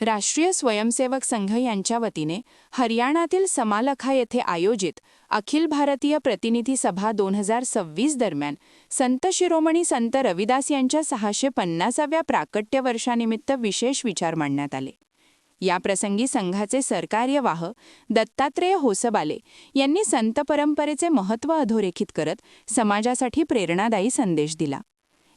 राष्ट्रीय स्वयंसेवक संघ यांच्या वतीने हरियाणातील समालखा येथे आयोजित अखिल भारतीय प्रतिनिधी सभा 2026 दरम्यान संत शिरोमणी संत रविदास यांच्या 650व्या प्राकट्य वर्षानिमित्त विशेष विचार मांडण्यात आले। याप्रसंगी संघाचे सरकार्यवाह दत्तात्रेय होसबाले यांनी संत परंपरेचे महत्त्व अधोरेखित करत समाजासाठी प्रेरणादायी संदेश दिला।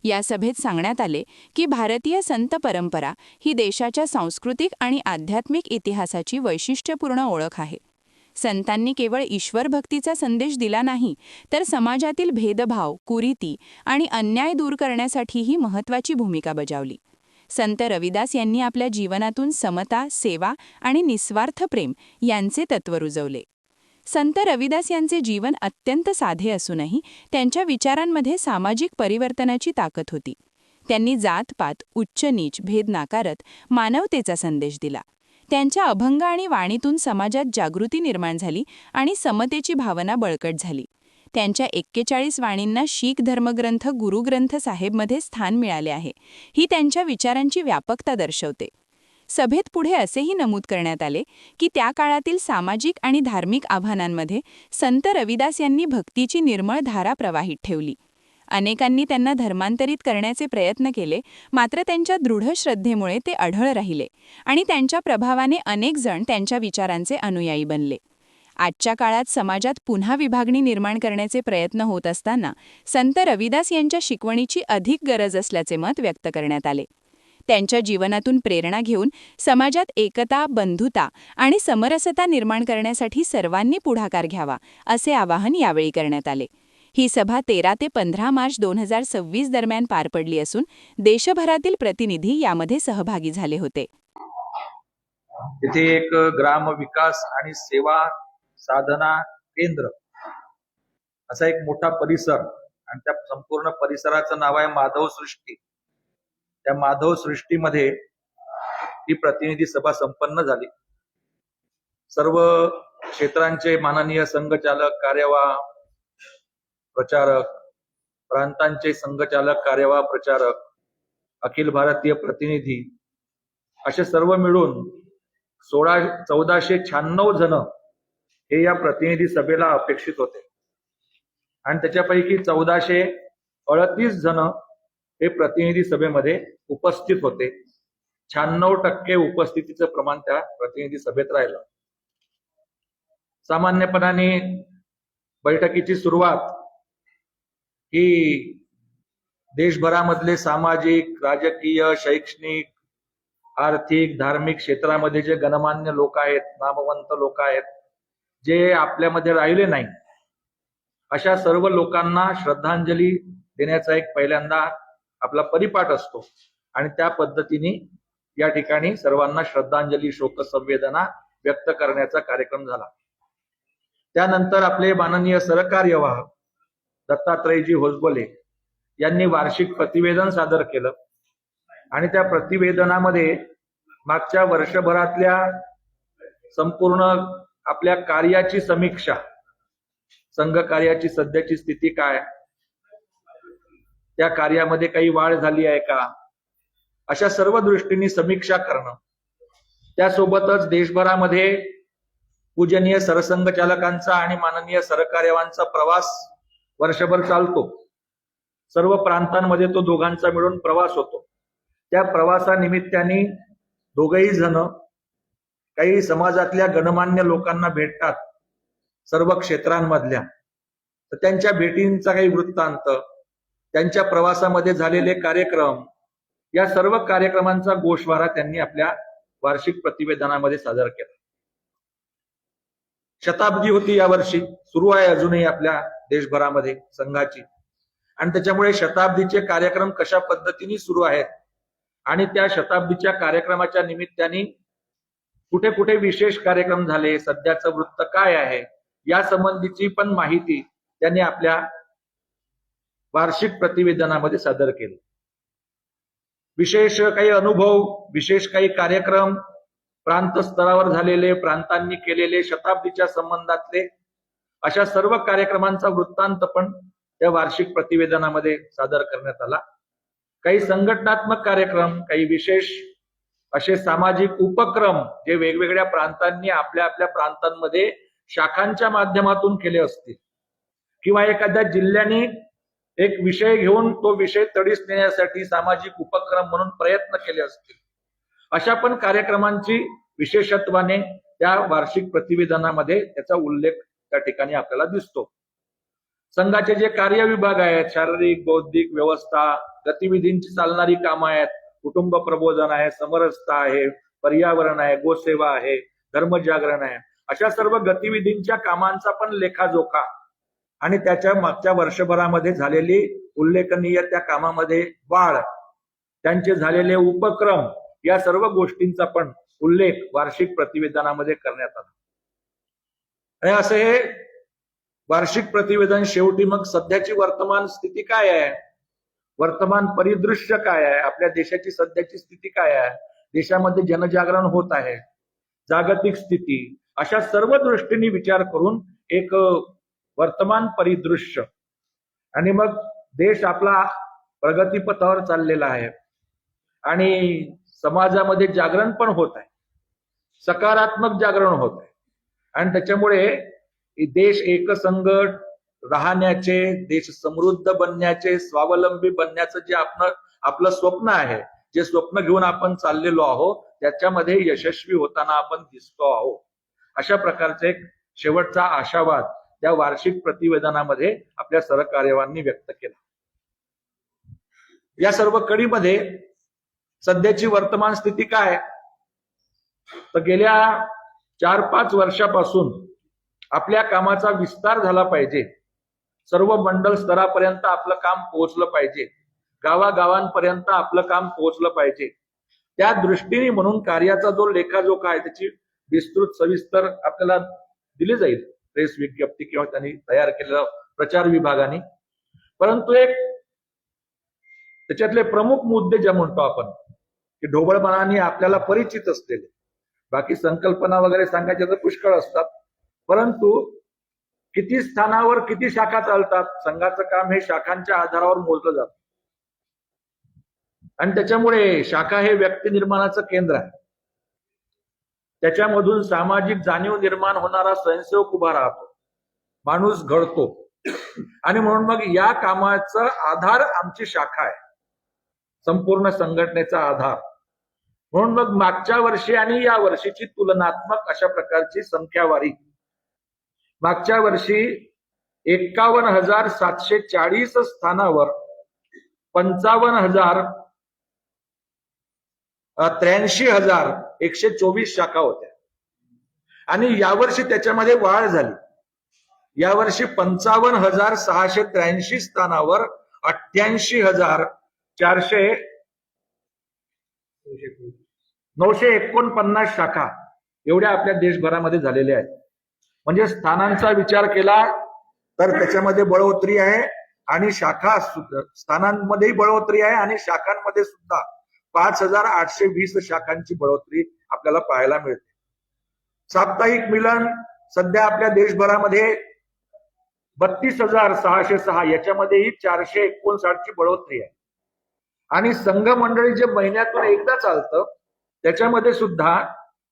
या सभेत सांगण्यात आले की भारतीय संत परंपरा ही देशाच्या सांस्कृतिक आणि आध्यात्मिक इतिहासाची वैशिष्ट्यपूर्ण ओळख आहे। संतांनी केवळ ईश्वर भक्तीचा संदेश दिला नाही, तर समाजातील भेदभाव, कुरीती आणि अन्याय दूर करण्यासाठीही महत्त्वाची भूमिका बजावली। संत रविदास यांनी आपल्या जीवनातून समता, सेवा आणि निस्वार्थ प्रेम यांचे तत्त्व रुजवले। संत रविदास यांचे जीवन अत्यंत साधे असूनही त्यांच्या विचारांमध्ये सामाजिक परिवर्तनाची ताकद होती। त्यांनी जात-पात, उच्च-नीच भेद नाकारत मानवतेचा संदेश दिला। त्यांच्या अभंग आणि वाणीतून समाजात जागृती निर्माण झाली आणि समतेची भावना बळकट झाली। त्यांच्या 41 वाणींना शीख धर्मग्रंथ गुरु ग्रंथ साहेबमध्ये स्थान मिळाले आहे। ही त्यांच्या विचारांची व्यापकता दर्शवते। सभेत पुढे असेही नमूद करण्यात आले की त्या काळातील सामाजिक आणि धार्मिक आव्हानांमध्ये संत रविदास यांनी भक्तीची निर्मळ धारा प्रवाहित ठेवली। अनेकांनी त्यांना धर्मांतरित करण्याचे प्रयत्न केले, मात्र त्यांच्या दृढ श्रद्धेमुळे ते अढळ राहिले आणि त्यांच्या प्रभावाने अनेक जण त्यांच्या विचारांचे अनुयायी बनले। आजच्या काळात समाजात पुन्हा विभागणी निर्माण करण्याचे प्रयत्न होत असताना संत रविदास यांच्या शिकवणीची अधिक गरज असल्याचे मत व्यक्त करण्यात आले। त्यांच्या जीवनातून प्रेरणा घेऊन समाजात एकता, बंधुता आणि समरसता निर्माण करण्यासाठी सर्वांनी पुढाकार घ्यावा, असे आवाहन यावेळी करण्यात आले। ही सभा 13 ते 15 मार्च 2026 दरम्यान पार पडली असून देशभरातील प्रतिनिधी यामध्ये सहभागी झाले होते। इथे एक ग्राम विकास आणि सेवा साधना केंद्र असा एक मोठा परिसर आणि त्या संपूर्ण परिसराचं नाव आहे माधव सृष्टी। त्या माधव सृष्टीमध्ये ही प्रतिनिधी सभा संपन्न झाली। सर्व क्षेत्रांचे माननीय संघचालक, कार्यवाह, प्रचारक, प्रांतांचे संघचालक, कार्यवाह, प्रचारक, अखिल भारतीय प्रतिनिधी असे सर्व मिळून 1496 जण हे या प्रतिनिधी सभेला अपेक्षित होते आणि त्याच्यापैकी 1438 जण हे प्रतिनिधी सभेमध्ये उपस्थित होते। 96% उपस्थितीचं प्रमाण त्या प्रतिनिधी सभेत राहिलं। सामान्यपणाने बैठकीची सुरुवात ही देशभरामधले सामाजिक, राजकीय, शैक्षणिक, आर्थिक, धार्मिक क्षेत्रामध्ये जे गणमान्य लोक आहेत, नामवंत लोक आहेत, जे आपल्यामध्ये राहिले नाही, अशा सर्व लोकांना श्रद्धांजली देण्याचा एक पहिल्यांदा आपला परिपाठ असतो आणि त्या पद्धतीने या ठिकाणी सर्वांना श्रद्धांजली, शोक संवेदना व्यक्त करण्याचा कार्यक्रम झाला। त्यानंतर आपले माननीय सरकार्यवाह दत्तात्रेयजी होसबले यांनी वार्षिक प्रतिवेदन सादर केलं आणि त्या प्रतिवेदनामध्ये मागच्या वर्षभरातल्या संपूर्ण आपल्या कार्याची समीक्षा, संघ कार्याची सध्याची स्थिती काय, त्या कार्यामध्ये काही वाढ झाली आहे का, अशा सर्व दृष्टीने समीक्षा करणं। त्यासोबतच देशभरामध्ये पूजनीय सरसंघचालकांचा आणि माननीय सरकार्यवाहांचा प्रवास वर्षभर चालतो। सर्व प्रांतांमध्ये तो दोघांचा मिळून प्रवास होतो। त्या प्रवासानिमित्ताने दोघेही जण काही समाजातल्या गणमान्य लोकांना भेटतात, सर्व क्षेत्रांमधल्या। तर त्यांच्या भेटींचा काही वृत्तांत, त्यांच्या प्रवासामध्ये झालेले कार्यक्रम, या सर्व कार्यक्रमांचा गोषवारा त्यांनी आपल्या वार्षिक प्रतिवेदनामध्ये सादर केला। शताब्दी होती यावर्षी, सुरू आहे अजूनही आपल्या देशभरामध्ये संघाची, आणि त्याच्यामुळे शताब्दीचे कार्यक्रम कशा पद्धतीने सुरू आहेत आणि त्या शताब्दीच्या कार्यक्रमाच्या निमित्ताने कुठे कुठे विशेष कार्यक्रम झाले, सध्याचं वृत्त काय आहे, या संबंधीची पण माहिती त्यांनी आपल्या वार्षिक प्रतिवेदनामध्ये सादर केली। विशेष काही अनुभव, विशेष काही कार्यक्रम, प्रांत स्तरावर झालेले, प्रांतांनी केलेले, शताब्दीच्या संबंधातले अशा सर्व कार्यक्रमांचा वृत्तांत पण त्या वार्षिक प्रतिवेदनामध्ये सादर करण्यात आला। काही संघटनात्मक कार्यक्रम, काही विशेष असे सामाजिक उपक्रम जे वेगवेगळ्या प्रांतांनी आपल्या आपल्या प्रांतांमध्ये शाखांच्या माध्यमातून केले असतील, किंवा एखाद्या जिल्ह्याने एक विषय घेऊन तो विषय तडीस नेण्यासाठी सामाजिक उपक्रम म्हणून प्रयत्न केले असतील, अशा पण कार्यक्रमांची विशेषत्वाने त्या वार्षिक प्रतिवेदनामध्ये त्याचा उल्लेख त्या ठिकाणी आपल्याला दिसतो. संघाचे जे कार्य विभाग आहेत, शारीरिक, बौद्धिक व्यवस्था, गतिविधींची चालणारी कामं आहेत, कुटुंब प्रबोधन आहे, समरसता आहे, पर्यावरण आहे, गोसेवा आहे, धर्मजागरण आहे, अशा सर्व गतिविधींच्या कामांचा पण लेखाजोखा आणि त्याच्या मागच्या वर्षभरामध्ये झालेली उल्लेखनीय त्या कामामध्ये वाढ, त्यांचे झालेले उपक्रम, या सर्व गोष्टींचा पण उल्लेख वार्षिक प्रतिवेदनामध्ये करण्यात आला. आणि असं हे वार्षिक प्रतिवेदन शेवटी मग सध्याची वर्तमान स्थिती काय आहे, वर्तमान परिदृश्य काय आहे, आपल्या देशाची सध्याची स्थिती काय आहे, देशामध्ये जनजागरण होत आहे, जागतिक स्थिती, अशा सर्व दृष्टीने विचार करून एक वर्तमान परिदृश्य, आणि मग देश आपला प्रगतीपथावर चाललेला आहे आणि समाजामध्ये जागरण पण होत आहे, सकारात्मक जागरण होत आहे. आणि त्याच्यामुळे देश एकसंघ राहण्याचे, देश समृद्ध बनण्याचे, स्वावलंबी बनण्याचं जे आपलं स्वप्न आहे, जे स्वप्न घेऊन आपण चाललेलो आहोत, त्याच्यामध्ये यशस्वी होताना आपण दिसतो आहोत. अशा प्रकारचे एक शेवटचा आशावाद त्या वार्षिक प्रतिवेदनामध्ये आपल्या सहकार्यवाहांनी व्यक्त केला. या सर्व कडीमध्ये सध्याची वर्तमान स्थिती काय, तर गेल्या 4-5 वर्षापासून आपल्या कामाचा विस्तार झाला पाहिजे, सर्व मंडल स्तरापर्यंत आपलं काम पोहोचलं पाहिजे, गावागावांपर्यंत आपलं काम पोहोचलं पाहिजे. त्या दृष्टीने म्हणून कार्याचा जो लेखाजोखा आहे त्याची विस्तृत सविस्तर आपल्याला दिली जाईल प्रेस विज्ञप्ती किंवा त्यांनी तयार केलेलं प्रचार विभागाने. परंतु एक त्याच्यातले प्रमुख मुद्दे जे म्हणतो आपण की ढोबळमानाने आपल्याला परिचित असलेले, बाकी संकल्पना वगैरे सांगायच्या तर पुष्कळ असतात, परंतु किती स्थानावर किती शाखा चालतात, संघाचं काम हे शाखांच्या आधारावर मोजलं जातं. आणि त्याच्यामुळे शाखा हे व्यक्ती निर्माणाचं केंद्र आहे, त्याच्यामधून सामाजिक जाणीव निर्माण होणारा स्वयंसेवक उभा राहतो, माणूस घडतो, आणि म्हणून मग या कामाचा आधार आमची शाखा आहे, संपूर्ण संघटनेचा आधार. म्हणून मग मागच्या वर्षी आणि या वर्षीची तुलनात्मक अशा प्रकारची संख्यावारी, मागच्या वर्षी 51,740 स्थानावर 83,124 शाखा होत्या, आणि यावर्षी त्याच्यामध्ये वाढ झाली. यावर्षी 55,683 स्थानावर 949 शाखा एवढ्या आपल्या देशभरामध्ये झालेल्या आहेत. म्हणजे स्थानांचा विचार केला तर त्याच्यामध्ये बळवत्री आहे, आणि शाखा स्थानांमध्येही बळवत्री आहे, आणि शाखांमध्ये सुद्धा 5,820 शाखांची बळवत्री आपल्याला पाहायला मिळते. साप्ताहिक मिलन सध्या आपल्या देशभरामध्ये 32,606, याच्यामध्येही 459 ची बळवत्री आहे. आणि संघ मंडळी जे महिन्यातून एकदा चालतं त्याच्यामध्ये सुद्धा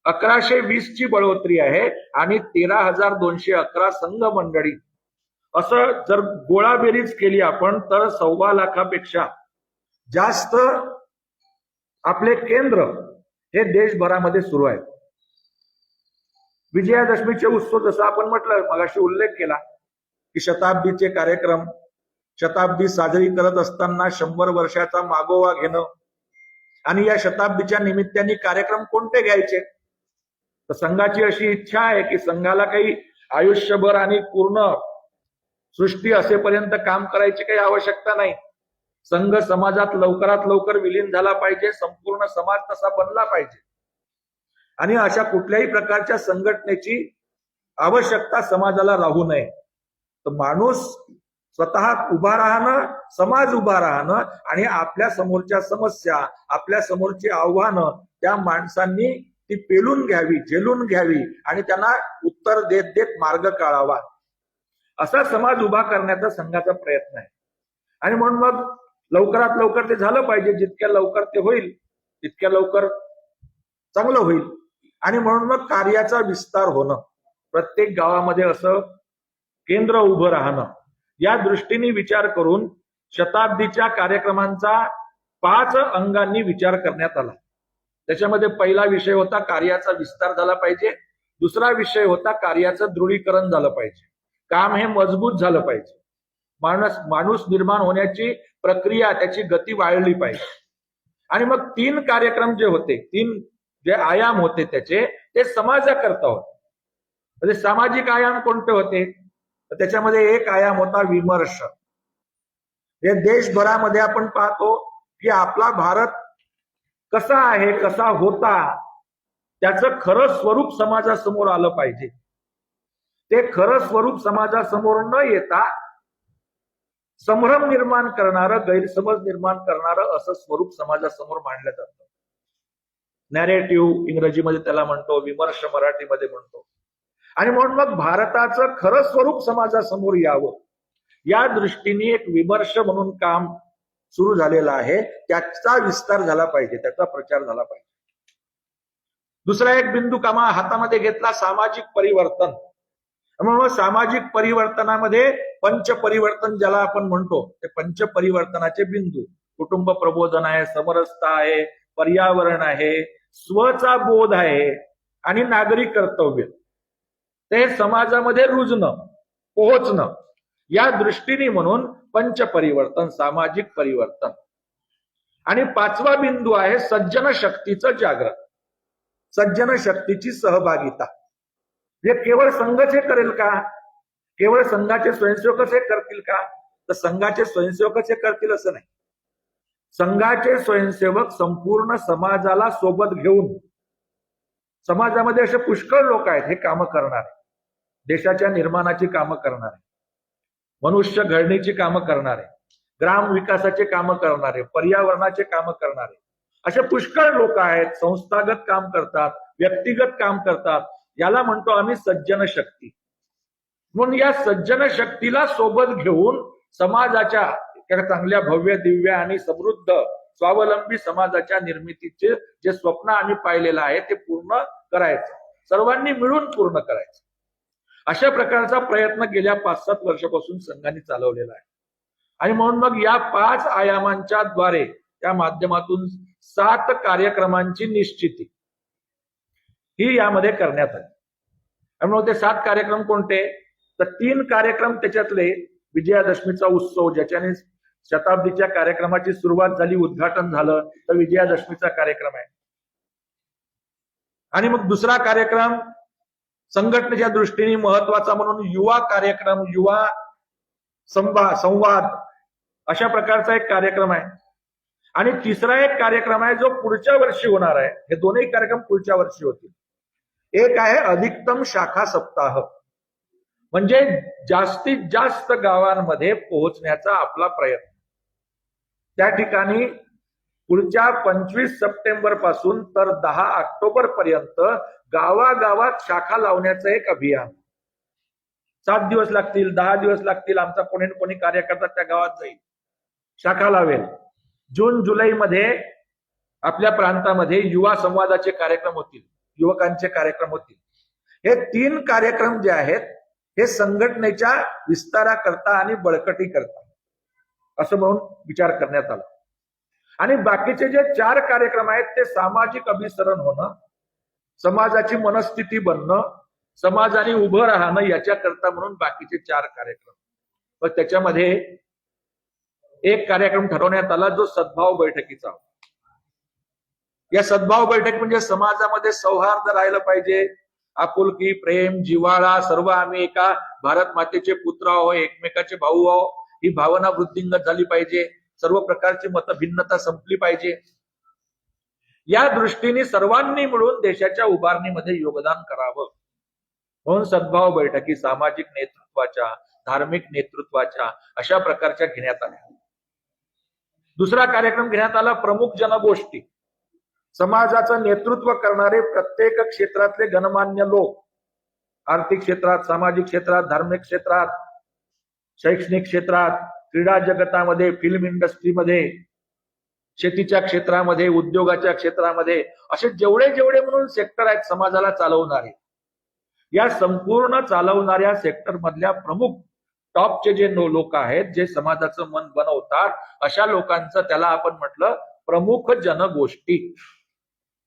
1,120 ची बळवत्री आहे, आणि 13,211 संघ मंडळी. असं जर गोळाबेरीज केली आपण तर 1.25 लाखापेक्षा जास्त आपले केंद्र हे देशभरामध्ये सुरू आहेत. विजयादशमीचे उत्सव जसं आपण म्हटलं, मगाशी उल्लेख केला की शताब्दीचे कार्यक्रम, शताब्दी साजरी करत असताना 100 वर्षाचा मागोवा घेणं, आणि या शताब्दीच्या निमित्ताने कार्यक्रम कोणते घ्यायचे, तर संघाची अशी इच्छा आहे की संघाला काही आयुष्यभर आणि पूर्ण सृष्टी असेपर्यंत काम करायची काही आवश्यकता नाही. संघ समाजात लवकरात लवकर विलीन झाला पाहिजे, संपूर्ण समाज तसा बनला पाहिजे, आणि अशा कुठल्याही प्रकारच्या संघटनेची आवश्यकता समाजाला राहू नये. तर माणूस स्वतः उभा राहणं, समाज उभा राहणं, आणि आपल्या समोरच्या समस्या, आपल्या समोरची आव्हानं त्या माणसांनी ती पेलून घ्यावी, झेलून घ्यावी, आणि त्यांना उत्तर देत देत मार्ग काढावा, असा समाज उभा करण्याचा संघाचा प्रयत्न आहे. आणि म्हणून मग लवकरात लवकर ते झालं पाहिजे. जितक्या लवकर ते होईल तितक्या लवकर चांगलं होईल. आणि म्हणून मग कार्याचा विस्तार होणं, प्रत्येक गावामध्ये असं केंद्र उभं राहणं, या दृष्टीने विचार करून शताब्दीच्या कार्यक्रमांचा 5 अंगांनी विचार करण्यात आला. त्याच्यामध्ये पहिला विषय होता कार्याचा विस्तार झाला पाहिजे. दुसरा विषय होता कार्याचं दृढीकरण झालं पाहिजे. काम हे मजबूत झालं पाहिजे. माणूस निर्माण होण्याची प्रक्रिया, त्याची गती वाढली पाहिजे. आणि मग 3 कार्यक्रम जे होते, 3 जे आयाम होते त्याचे, ते समाजाकरता होते. म्हणजे सामाजिक आयाम कोणते होते? तर त्याच्यामध्ये एक आयाम होता विमर्श. हे देशभरामध्ये आपण पाहतो की आपला भारत कसा आहे, कसा होता, त्याचं खरं स्वरूप समाजासमोर आलं पाहिजे. ते खरं स्वरूप समाजासमोर न येता संभ्रम निर्माण करणारं, गैरसमज निर्माण करणारं असं स्वरूप समाजासमोर मांडलं जातं. नॅरेटिव्ह इंग्रजीमध्ये त्याला म्हणतो, विमर्श मराठीमध्ये म्हणतो. आणि म्हणून मग भारताचं खरं स्वरूप समाजासमोर यावं, या दृष्टीने एक विमर्श म्हणून काम सुरू झालेलं आहे. त्याचा विस्तार झाला पाहिजे, त्याचा प्रचार झाला पाहिजे. दुसरा एक बिंदू कामा हातामध्ये घेतला, सामाजिक परिवर्तन. म्हणून सामाजिक परिवर्तनामध्ये पंचपरिवर्तन ज्याला आपण म्हणतो, ते पंचपरिवर्तनाचे बिंदू कुटुंब प्रबोधन आहे, समरसता आहे, पर्यावरण आहे, स्वचा बोध आहे आणि नागरिक कर्तव्य. ते समाजामध्ये रुजणं, पोहोचणं, या दृष्टीने म्हणून पंचपरिवर्तन, सामाजिक परिवर्तन. आणि 5वा बिंदू आहे सज्जन शक्तीचं जागरण, सज्जन शक्तीची सहभागिता. हे केवळ संघच हे करेल का? केवळ संघाचे स्वयंसेवकच हे करतील का? तर संघाचे स्वयंसेवकच हे करतील असं नाही. संघाचे स्वयंसेवक संपूर्ण समाजाला सोबत घेऊन, समाजामध्ये असे पुष्कळ लोक आहेत हे कामं करणारे, देशाच्या निर्माणाची कामं करणारे, मनुष्य घडणीची कामं करणारे, ग्राम विकासाचे कामं करणारे, पर्यावरणाचे कामं करणारे, असे पुष्कळ लोक आहेत. संस्थागत काम करतात, व्यक्तिगत काम करतात. याला म्हणतो आम्ही सज्जन शक्ती. म्हणून या सज्जन शक्तीला सोबत घेऊन समाजाच्या चांगल्या, भव्य, दिव्य आणि समृद्ध स्वावलंबी समाजाच्या निर्मितीचे जे स्वप्न आम्ही पाहिलेलं आहे ते पूर्ण करायचं, सर्वांनी मिळून पूर्ण करायचं. अशा प्रकारचा प्रयत्न गेल्या 5-7 वर्षापासून संघाने चालवलेला आहे. आणि म्हणून मग या 5 आयामांच्या द्वारे, त्या माध्यमातून 7 कार्यक्रमांची निश्चिती ही यामध्ये करण्यात आली. आणि मग ते 7 कार्यक्रम कोणते? तर 3 कार्यक्रम त्याच्यातले विजयादशमीचा उत्सव, ज्याच्याने शताब्दीच्या कार्यक्रमाची सुरुवात झाली, उद्घाटन झालं, तर विजयादशमीचा कार्यक्रम आहे. आणि मग दुसरा कार्यक्रम संघटनेच्या दृष्टीने महत्वाचा म्हणून युवा कार्यक्रम, युवा संवाद, अशा प्रकारचा एक कार्यक्रम आहे. आणि तिसरा एक कार्यक्रम आहे जो पुढच्या वर्षी होणार आहे. हे दोन्ही कार्यक्रम पुढच्या वर्षी होतील. एक आहे अधिकतम शाखा सप्ताह, म्हणजे जास्तीत जास्त गावांमध्ये पोहोचण्याचा आपला प्रयत्न. त्या ठिकाणी पुढच्या 25 सप्टेंबर पासून तर 10 ऑक्टोबर पर्यंत गावागावात शाखा लावण्याचं एक अभियान. 7 दिवस लागतील, 10 दिवस लागतील. आमचा कोणी कार्यकर्ता त्या गावात जाईल, शाखा लावेल. जून जुलैमध्ये आपल्या प्रांतामध्ये युवा संवादाचे कार्यक्रम होतील, युवकांचे कार्यक्रम होतील. हे 3 कार्यक्रम जे आहेत हे संघटनेच्या विस्ताराकरता आणि बळकटी करता असं म्हणून विचार करण्यात आला. आणि बाकीचे जे 4 कार्यक्रम आहेत ते सामाजिक अभिसरण होणं, समाजाची मनस्थिती बनणं, समाजाने उभं राहणं, याच्याकरता म्हणून बाकीचे 4 कार्यक्रम. पण त्याच्यामध्ये एक कार्यक्रम ठरवण्यात आला जो सद्भाव बैठकीचा. या सद्भाव बैठक म्हणजे समाजामध्ये सौहार्द राहिलं पाहिजे, आपुलकी, प्रेम, जिव्हाळा, सर्व आम्ही एका भारत मातेचे पुत्र आहो, एकमेकाचे भाऊ आहो, ही भावना वृद्धिंगत झाली पाहिजे. सर्व प्रकारची मतभिन्नता संपली पाहिजे. या दृष्टीने सर्वांनी मिळून देशाच्या उभारणीमध्ये योगदान करावं म्हणून सद्भाव बैठकी सामाजिक नेतृत्वाच्या, धार्मिक नेतृत्वाच्या अशा प्रकारच्या घेण्यात आल्या. दुसरा कार्यक्रम घेण्यात आला प्रमुख जनगोष्ठी. समाजाचं नेतृत्व करणारे प्रत्येक क्षेत्रातले गणमान्य लोक, आर्थिक क्षेत्रात, सामाजिक क्षेत्रात, धार्मिक क्षेत्रात, शैक्षणिक क्षेत्रात, क्रीडा जगतामध्ये, फिल्म इंडस्ट्रीमध्ये शेतीच्या क्षेत्रामध्ये, उद्योगाच्या क्षेत्रामध्ये, असे जेवढे जेवढे म्हणून सेक्टर आहेत समाजाला चालवणारे, या संपूर्ण चालवणाऱ्या सेक्टर मधल्या प्रमुख टॉपचे जे लोक आहेत, जे समाजाचं मन बनवतात, अशा लोकांचं त्याला आपण म्हटलं प्रमुख जनगोष्ठी.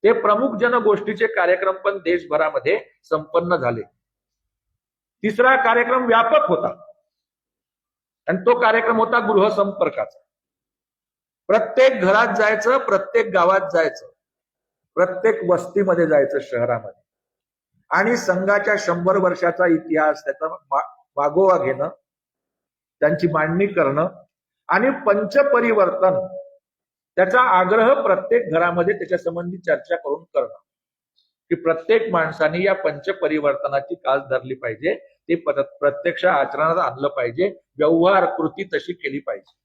ते प्रमुख जनगोष्ठीचे कार्यक्रम पण देशभरामध्ये संपन्न झाले. तिसरा कार्यक्रम व्यापक होता आणि तो कार्यक्रम होता गृहसंपर्काचा. प्रत्येक घरात जायचं, प्रत्येक गावात जायचं, प्रत्येक वस्तीमध्ये जायचं शहरामध्ये, आणि संघाच्या 100 वर्षाचा इतिहास त्याचा मागोवा घेणं, त्यांची मांडणी करणं आणि पंचपरिवर्तन त्याचा आग्रह प्रत्येक घरामध्ये त्याच्या संबंधी चर्चा करून करणं, की प्रत्येक माणसाने या पंचपरिवर्तनाची कास धरली पाहिजे, ते प्रत्यक्ष आचरणात आणलं पाहिजे, व्यवहार कृती तशी केली पाहिजे.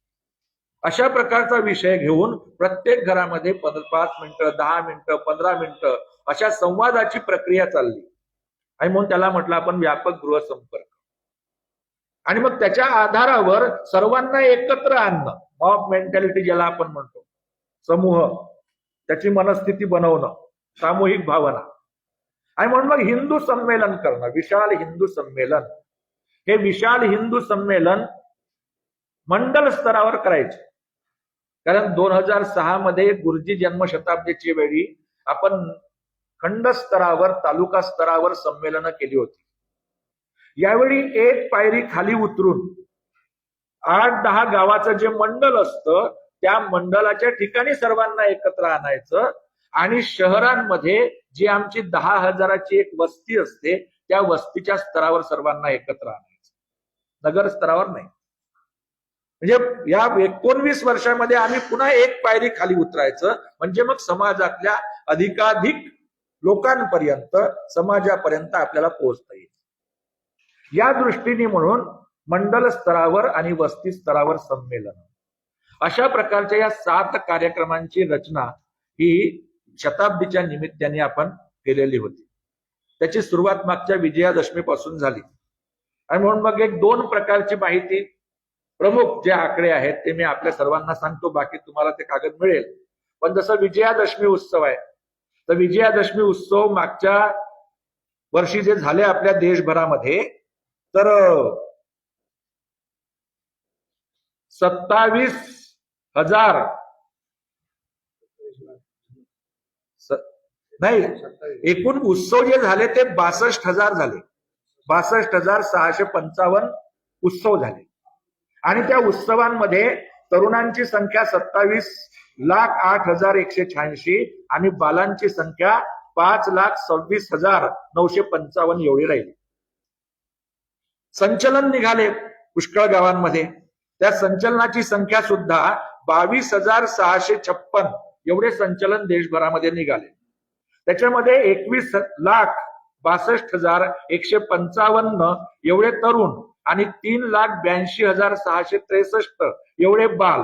अशा प्रकारचा विषय घेऊन प्रत्येक घरामध्ये 5 मिनिटं, 10 मिनिटं, 15 मिनिटं अशा संवादाची प्रक्रिया चालली, आणि म्हणून त्याला म्हटलं आपण व्यापक गृहसंपर्क. आणि मग त्याच्या आधारावर सर्वांना एकत्र आणणं, मॉब मेंटॅलिटी ज्याला आपण म्हणतो, समूह, त्याची मनस्थिती बनवणं, सामूहिक भावना. आणि म्हणून मग हिंदू संमेलन करणं, विशाल हिंदू संमेलन. हे विशाल हिंदू संमेलन मंडल स्तरावर करायचे, कारण 2006 मध्ये गुरुजी जन्मशताब्दीची वेळी आपण खंड स्तरावर, तालुका स्तरावर संमेलनं केली होती. यावेळी एक पायरी खाली उतरून 8-10 गावाचं जे मंडल असतं, त्या मंडलाच्या ठिकाणी सर्वांना एकत्र आणायचं, आणि शहरांमध्ये जी आमची 10,000ची एक वस्ती असते, त्या वस्तीच्या स्तरावर सर्वांना एकत्र आणायचं, नगर स्तरावर नाही. म्हणजे या 19 वर्षामध्ये आम्ही पुन्हा एक पायरी खाली उतरायचं, म्हणजे मग समाजातल्या अधिकाधिक लोकांपर्यंत, समाजापर्यंत आपल्याला पोहोचता येईल. या दृष्टीने म्हणून मंडल स्तरावर आणि वस्ती स्तरावर संमेलन, अशा प्रकारच्या या 7 कार्यक्रमांची रचना ही शताब्दीच्या निमित्ताने आपण केलेली होती. त्याची सुरुवात मागच्या विजयादशमीपासून झाली. आणि म्हणून मग 2 प्रकारची माहिती, प्रमुख जे आकडे आहेत ते मी आपल्या सर्वांना सांगतो, बाकी तुम्हाला ते कागद मिळेल. पण जसं विजयादशमी उत्सव आहे, तर विजयादशमी उत्सव मागच्या वर्षी जे झाले आपल्या देशभरामध्ये, तर 27,000 नाही, एकूण उत्सव जे झाले ते 62,000 झाले. 62,655 उत्सव झाले. आणि त्या उत्सवांमध्ये तरुणांची संख्या 27,08,186 आणि बालांची संख्या 5,26,955 एवढी राहिली. संचलन निघाले पुष्कळ गावांमध्ये, त्या संचलनाची संख्या सुद्धा 22,656 एवढे संचलन देशभरामध्ये निघाले. त्याच्यामध्ये 21,62,155 एवढे तरुण आणि 3,82,663 एवढे बाल,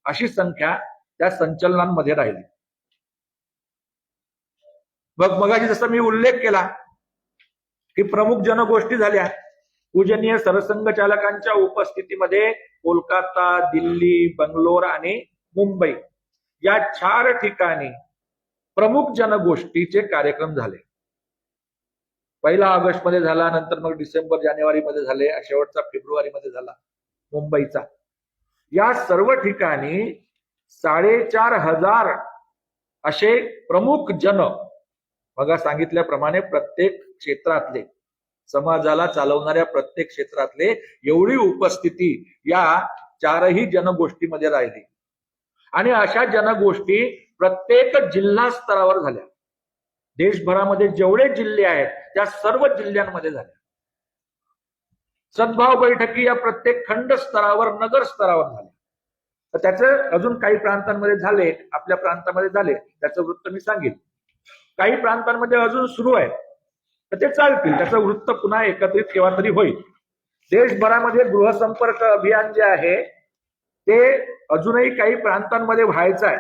अशी संख्या त्या संचलनांमध्ये राहिली. मगाशी जसं मी उल्लेख केला की प्रमुख जनगोष्ठी झाल्या. पूजनीय सरसंघचालकांच्या उपस्थितीमध्ये कोलकाता, दिल्ली, बंगलोर आणि मुंबई या 4 ठिकाणी प्रमुख जनगोष्ठीचे कार्यक्रम झाले. 1 ऑगस्ट मध्ये झाला, नंतर मग डिसेंबर जानेवारी मध्ये झाले, शेवटचा फेब्रुवारी मध्ये झाला मुंबईचा. या सर्व ठिकाणी 4,500 असे प्रमुख जन, मग सांगितल्याप्रमाणे प्रत्येक क्षेत्रातले, समाजाला चालवणाऱ्या प्रत्येक क्षेत्रातले एवढी उपस्थिती या 4ही जनगोष्ठीमध्ये राहिली. आणि अशा जनगोष्ठी प्रत्येक जिल्हा स्तरावर झाल्या. देशभरामध्ये जेवढे जिल्हे आहेत त्या सर्व जिल्ह्यांमध्ये झाल्या. सद्भाव बैठकी या प्रत्येक खंड स्तरावर, नगर स्तरावर झाल्या. तर त्याचं अजून काही प्रांतांमध्ये झाले, आपल्या प्रांतामध्ये झाले, त्याचं वृत्त मी सांगेन. काही प्रांतांमध्ये अजून सुरू आहे, तर ते चालतील, त्याचं वृत्त पुन्हा एकत्रित केव्हा तरी होईल. देशभरामध्ये गृहसंपर्क अभियान जे आहे ते अजूनही काही प्रांतांमध्ये व्हायचं आहे.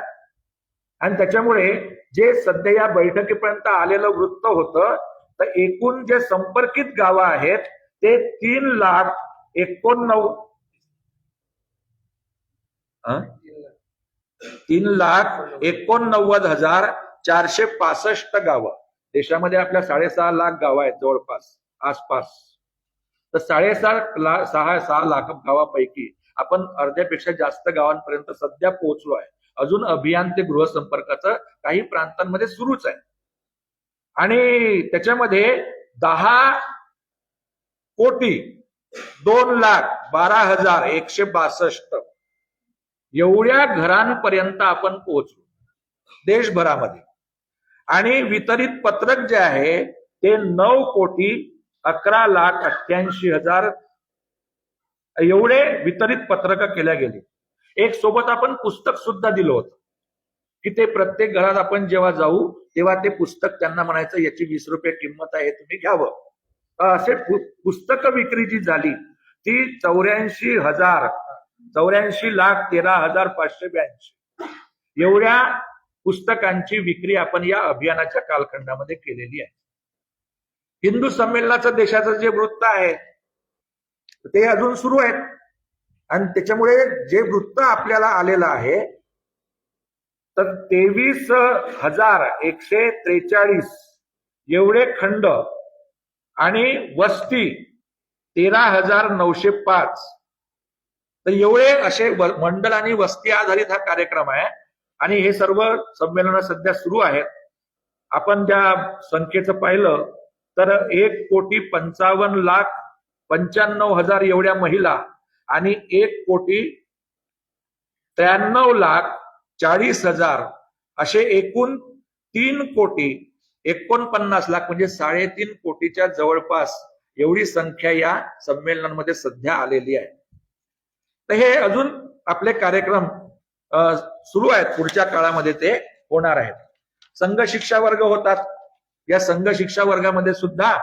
आणि त्याच्यामुळे जे सध्या या बैठकीपर्यंत आलेलं वृत्त होतं, तर एकूण जे संपर्कित गावं आहेत ते 3,89,000 3,89,465 गावं. देशामध्ये आपल्या 6.5 लाख गावं आहेत जवळपास आसपास. तर 6.5 लाख गावापैकी आपण अर्ध्यापेक्षा जास्त गावांपर्यंत सध्या पोहोचलो आहे. अजून अभियान ते गृहसंपर्काचं काही प्रांतांमध्ये सुरूच आहे. आणि त्याच्यामध्ये 10,02,12,162 एवढ्या घरांपर्यंत आपण पोहोचलो देशभरामध्ये. आणि वितरित पत्रक जे आहे ते 9,11,88,000 एवढे वितरित पत्रक केल्या गेली. एक सोबत आपण पुस्तक सुद्धा दिलं होतं की ते प्रत्येक घरात आपण जेव्हा जाऊ तेव्हा ते पुस्तक त्यांना म्हणायचं याची 20 रुपये किंमत आहे, तुम्ही घ्यावं. असे पुस्तक विक्री जी झाली ती 84,13,582 एवढ्या पुस्तकांची विक्री आपण या अभियानाच्या कालखंडामध्ये केलेली आहे. हिंदू संमेलनाचं देशाचं जे वृत्त आहे ते अजून सुरू आहेत. आणि त्याच्यामुळे जे वृत्त आपल्याला आलेलं आहे तर 23,143 एवढे खंड आणि वस्ती 13,905. तर एवढे असे मंडल आणि वस्ती आधारित हा कार्यक्रम आहे. आणि हे सर्व संमेलन सध्या सुरू आहेत. आपण त्या संख्येचं पाहिलं तर 1,55,95,000 एवढ्या महिला आणि 1,93,40,000 असे एकूण 3,49,00,000 म्हणजे 3.5 कोटीच्या जवळपास एवढी संख्या या संमेलनामध्ये सध्या आलेली आहे. तर हे अजून आपले कार्यक्रम सुरू आहेत. पुढच्या काळामध्ये ते होणार आहेत. संघ शिक्षा वर्ग होतात. या संघ शिक्षा वर्गामध्ये सुद्धा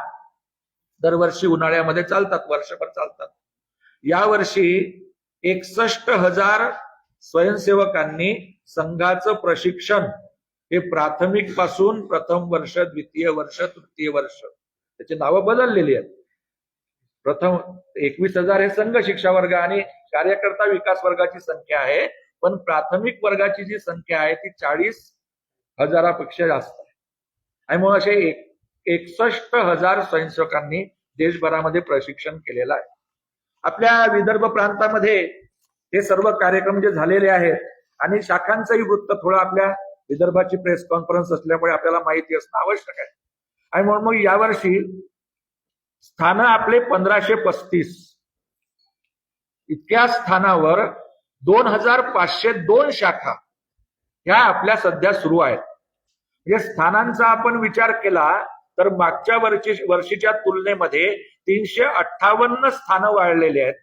दरवर्षी उन्हाळ्यामध्ये चालतात, वर्षभर चालतात. यावर्षी 61,000 स्वयंसेवकांनी संघाचं प्रशिक्षण हे प्राथमिक पासून प्रथम वर्ष, द्वितीय वर्ष, तृतीय वर्ष त्याची नावं बदललेली आहेत. प्रथम 21,000 हे संघ शिक्षा वर्ग आणि कार्यकर्ता विकास वर्गाची संख्या आहे. पण प्राथमिक वर्गाची जी संख्या आहे ती 40,000पेक्षा जास्त आहे. आणि म्हणून असे 61,000 स्वयंसेवकांनी देशभरामध्ये प्रशिक्षण केलेलं आहे. आपल्या विदर्भ प्रांतामध्ये हे सर्व कार्यक्रम जे झालेले आहेत आणि शाखांचंही वृत्त थोडं आपल्या विदर्भाची प्रेस कॉन्फरन्स असल्यामुळे आपल्याला माहिती असणं आवश्यक आहे. आणि म्हणून मग यावर्षी स्थानं आपले 1,535 इतक्या स्थानावर 2,502 शाखा ह्या आपल्या सध्या सुरू आहेत. म्हणजे स्थानांचा आपण विचार केला तर मागच्या वर्षीच्या तुलनेमध्ये 358 स्थानं वाढलेली आहेत.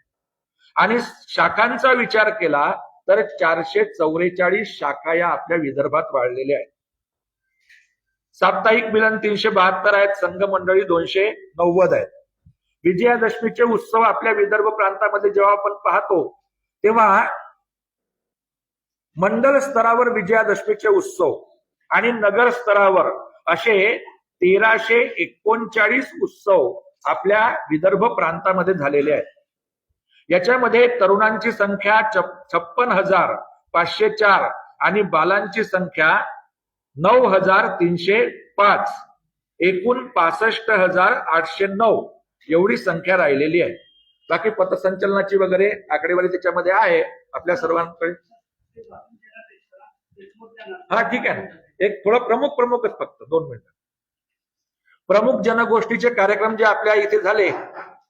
आणि शाखांचा विचार केला तर 444 शाखा या आपल्या विदर्भात वाढलेल्या आहेत. साप्ताहिक मिलन 372 आहेत. संघ मंडळी 290 आहेत. विजयादशमीचे उत्सव आपल्या विदर्भ प्रांतामध्ये जेव्हा आपण पाहतो तेव्हा मंडल स्तरावर विजयादशमीचे उत्सव आणि नगर स्तरावर असे 1,339 उत्सव आपल्या विदर्भ प्रांतामध्ये झालेले आहेत. याच्यामध्ये तरुणांची संख्या 56,504 आणि बालांची संख्या 9,305 एकूण 65,809 एवढी संख्या राहिलेली आहे. बाकी पथसंचलनाची वगैरे आकडेवारी त्याच्यामध्ये आहे आपल्या सर्वांकडे. हा ठीक आहे ना. एक थोडं प्रमुखच फक्त 2 मिनिटं. प्रमुख जनगोष्ठीचे कार्यक्रम जे आपल्या इथे झाले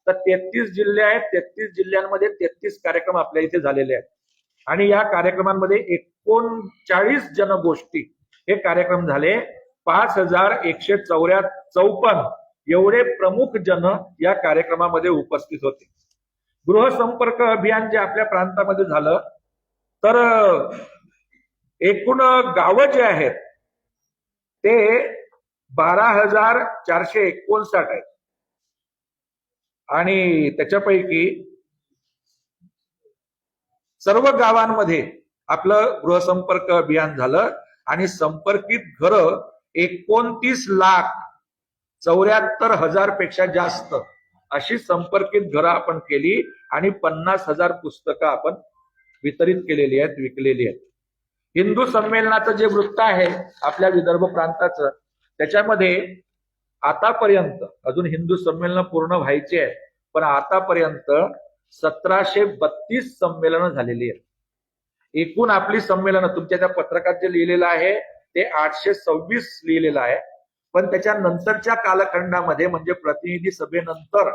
तर 33 जिल्हे आहेत. 33 जिल्ह्यांमध्ये 33 कार्यक्रम आपल्या इथे झालेले आहेत. आणि या कार्यक्रमांमध्ये 39 जनगोष्ठी हे कार्यक्रम झाले. 5,154 एवढे प्रमुख जन या कार्यक्रमामध्ये उपस्थित होते. गृहसंपर्क अभियान जे आपल्या प्रांतामध्ये झालं तर एकूण गावं जे आहेत ते 12,459 आहेत. आणि त्याच्यापैकी सर्व गावांमध्ये आपलं गृहसंपर्क अभियान झालं आणि संपर्कित घरं 29,74,000 पेक्षा जास्त अशी संपर्कित घरं आपण केली आणि 50,000 पुस्तकं आपण वितरित केलेली आहेत, विकलेली आहेत. हिंदू संमेलनाचं जे वृत्त आहे आपल्या विदर्भ प्रांताचं, त्याच्यामध्ये आतापर्यंत अजून हिंदू संमेलन पूर्ण व्हायची आहे, पण आतापर्यंत 1732 संमेलनं झालेली आहेत. एकूण आपली संमेलनं तुमच्या त्या पत्रकात जे लिहिलेलं आहे ते 826 लिहिलेलं आहे, पण त्याच्या नंतरच्या कालखंडामध्ये म्हणजे प्रतिनिधी सभेनंतर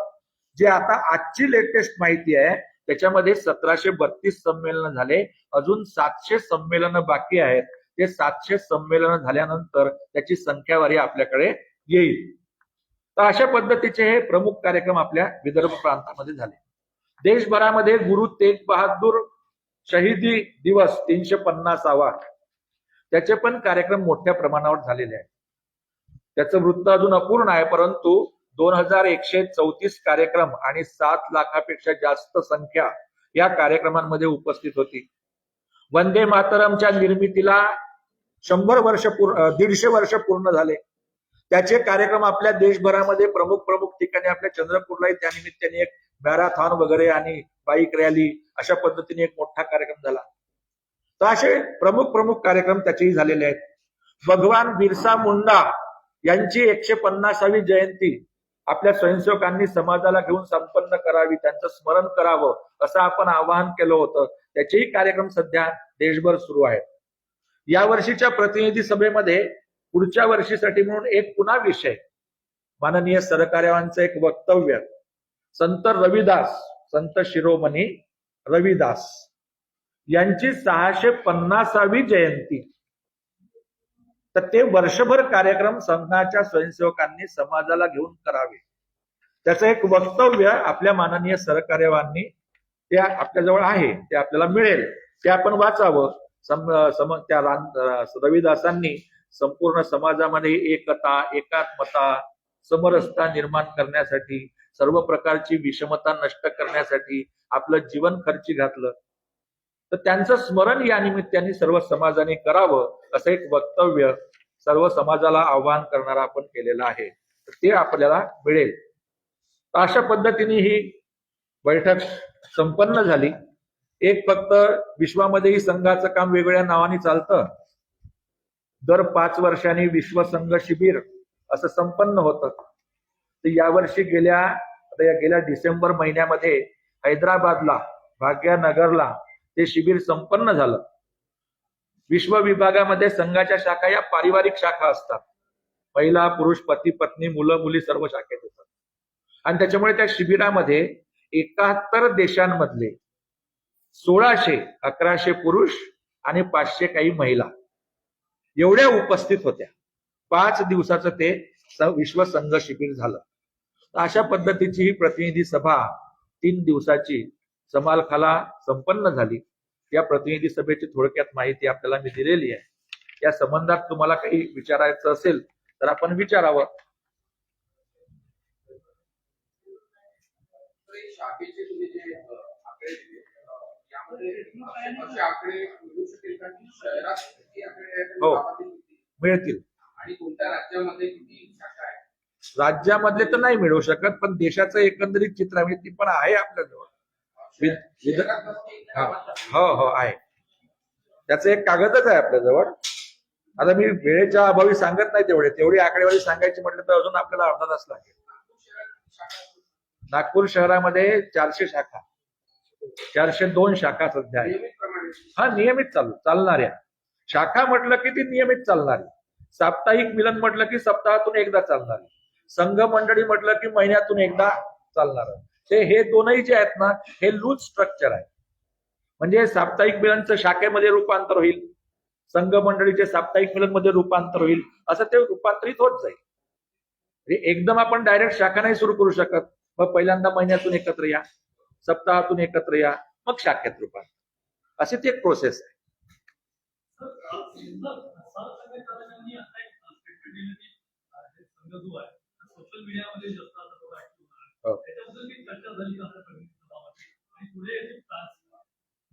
जे आता आजची लेटेस्ट माहिती आहे त्याच्यामध्ये 1732 संमेलनं झाले. अजून 700 संमेलनं बाकी आहेत. ते 700 संमेलनं झाल्यानंतर त्याची संख्यावारी आपल्याकडे येईल. तर अशा पद्धतीचे हे प्रमुख कार्यक्रम आपल्या विदर्भ प्रांतामध्ये झाले. देशभरामध्ये गुरु तेग बहादूर शहीदी दिवस 350वा त्याचे पण कार्यक्रम मोठ्या प्रमाणावर झालेले आहेत. त्याचं वृत्त अजून अपूर्ण आहे, परंतु 2134 कार्यक्रम आणि 7 लाखापेक्षा जास्त संख्या या कार्यक्रमांमध्ये उपस्थित होती. वंदे मातरमच्या निर्मितीला 150 वर्ष पूर्ण झाले. त्याचे कार्यक्रम आपल्या देशभरामध्ये प्रमुख ठिकाणी आपल्या चंद्रपूरलाही त्यानिमित्ताने एक मॅरेथॉन वगैरे आणि बाईक रॅली अशा पद्धतीने एक मोठा कार्यक्रम झाला. तर असे प्रमुख कार्यक्रम त्याचेही झालेले आहेत. भगवान बिरसा मुंडा यांची 150वी जयंती आपल्या स्वयंसेवकांनी समाजाला घेऊन संपन्न करावी, त्यांचं स्मरण करावं असं आपण आवाहन केलं होतं. त्याचेही कार्यक्रम सध्या देशभर सुरू आहेत. या वर्षीच्या प्रतिनिधी सभेमध्ये पुढच्या वर्षीसाठी म्हणून एक पुन्हा विषय, माननीय सरकार्यवाहांचं एक वक्तव्य, संत रविदास, संत शिरोमणी रविदास यांची 650वी जयंती. तर ते वर्षभर कार्यक्रम संघाच्या स्वयंसेवकांनी समाजाला घेऊन करावे. त्याचं एक वक्तव्य आपल्या माननीय सरकार्यवाहांनी ते आपल्याजवळ आहे, ते आपल्याला मिळेल, ते आपण वाचावं. त्या रविदासांनी संपूर्ण समाजामध्ये एकता, एकात्मता, समरसता निर्माण करण्यासाठी, सर्व प्रकारची विषमता नष्ट करण्यासाठी आपलं जीवन खर्ची घातलं. तर त्यांचं स्मरण या निमित्ताने सर्व समाजाने करावं असं एक वक्तव्य सर्व समाजाला आवाहन करणारा आपण केलेलं आहे. ते आपल्याला मिळेल. तर अशा पद्धतीने ही बैठक संपन्न झाली. एक फक्त विश्वामध्येही संघाचं काम वेगवेगळ्या नावाने चालतं. दर 5 वर्षांनी विश्व संघ शिबिर असं संपन्न होतं. तर यावर्षी गेल्या डिसेंबर महिन्यामध्ये हैदराबादला, भाग्यनगरला ते शिबिर संपन्न झालं. विश्व विभागामध्ये संघाच्या शाखा या पारिवारिक शाखा असतात. महिला, पुरुष, पती, पत्नी, मुलं, मुली सर्व शाखेत येतात. आणि त्याच्यामुळे त्या शिबिरामध्ये 71 देशांमधले 1600, 1100 पुरुष आणि 500 काही महिला एवढ्या उपस्थित होत्या. 5 दिवसाचं ते विश्व संघ शिबिर झालं. अशा पद्धतीची ही प्रतिनिधी सभा 3 दिवसाची समालखाला संपन्न झाली. या प्रतिनिधी सभेची थोडक्यात माहिती आपल्याला मी दिलेली आहे. या संबंधात तुम्हाला काही विचारायचं असेल तर आपण विचारावं. हो, मिळतील. आणि कोणत्या राज्यामध्ये किती शाखा आहे? राज्यामधले तर नाही मिळू शकत, पण देशाचं एकंदरीत चित्र आहे ती पण आहे आपल्याजवळ. हो आहे. त्याचं एक कागदच आहे आपल्याजवळ. आता मी वेळेच्या अभावी सांगत नाही तेवढी आकडेवारी सांगायची म्हटलं तर अजून आपल्याला अर्धा तास लागेल. नागपूर शहरामध्ये 400 शाखा, 402 शाखा सध्या आहे. हा, नियमित चालणाऱ्या शाखा म्हटलं की ती नियमित चालणारी. साप्ताहिक मिलन म्हटलं की सप्ताहातून एकदा चालणारी. संघ मंडळी म्हटलं की महिन्यातून एकदा चालणार. हे दोनही जे आहेत ना, हे लूज स्ट्रक्चर आहे. म्हणजे साप्ताहिक मिलनचं शाखेमध्ये रूपांतर होईल, संघ मंडळीचे साप्ताहिक मिलन मध्ये रूपांतर होईल, असं ते रूपांतरित होत जाईल. एकदम आपण डायरेक्ट शाखा नाही सुरू करू शकत. मग पहिल्यांदा महिन्यातून एकत्र या, सप्ताहातून एकत्र या, मग शाखेत रूपांतर, अशी ती एक प्रोसेस आहे.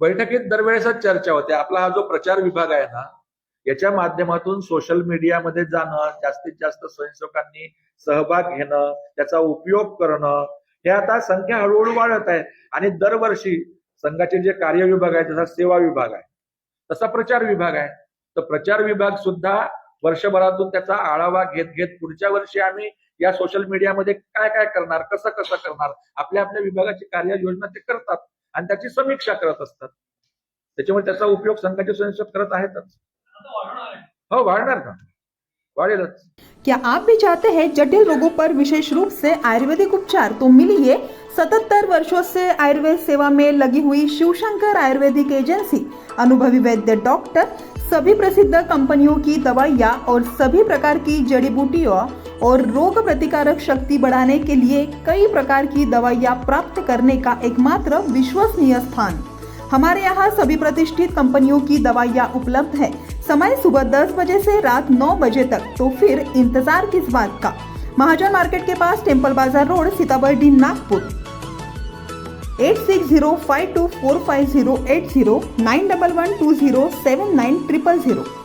बैठकीत दरवेळेसच चर्चा होते. आपला हा जो प्रचार विभाग आहे ना, याच्या माध्यमातून सोशल मीडियामध्ये जाणं, जास्तीत जास्त स्वयंसेवकांनी सहभाग घेणं, त्याचा उपयोग करणं, हे आता संख्या हळूहळू वाढत आहे. आणि दरवर्षी संघाचे जे कार्य विभाग आहे, जसा सेवा विभाग आहे, तसा प्रचार विभाग आहे. तर प्रचार विभाग सुद्धा वर्षभरातून त्याचा आढावा घेत घेत पुढच्या वर्षी आम्ही या सोशल मीडियामध्ये काय काय करणार, कसं कसं करणार, आपल्या आपल्या विभागाची कार्ययोजना ते करतात आणि त्याची समीक्षा करत असतात. त्याच्यामुळे त्याचा उपयोग संघाचे स्वयंसेवक करत आहेतच. हो, वाढणार ना, वाढेलच. क्या आप भी चाहते हैं जटिल रोगों पर विशेष रूप से आयुर्वेदिक उपचार? तो मिलिए 77 वर्षों से आयुर्वेद सेवा में लगी हुई शिवशंकर आयुर्वेदिक एजेंसी, अनुभवी वैद्य डॉक्टर, सभी प्रसिद्ध कंपनियों की दवाइयाँ और सभी प्रकार की जड़ी बूटियों और रोग प्रतिकारक शक्ति बढ़ाने के लिए कई प्रकार की दवाइयाँ प्राप्त करने का एकमात्र विश्वसनीय स्थान। हमारे यहाँ सभी प्रतिष्ठित कंपनियों की दवाइयाँ उपलब्ध है। समय सुबह 10 बजे से रात 9 बजे तक, तो फिर इंतजार किस बात का। महाजन मार्केट के पास टेम्पल बाजार रोड, सीताबर्डी, नागपुर। 8605245080 9112079000।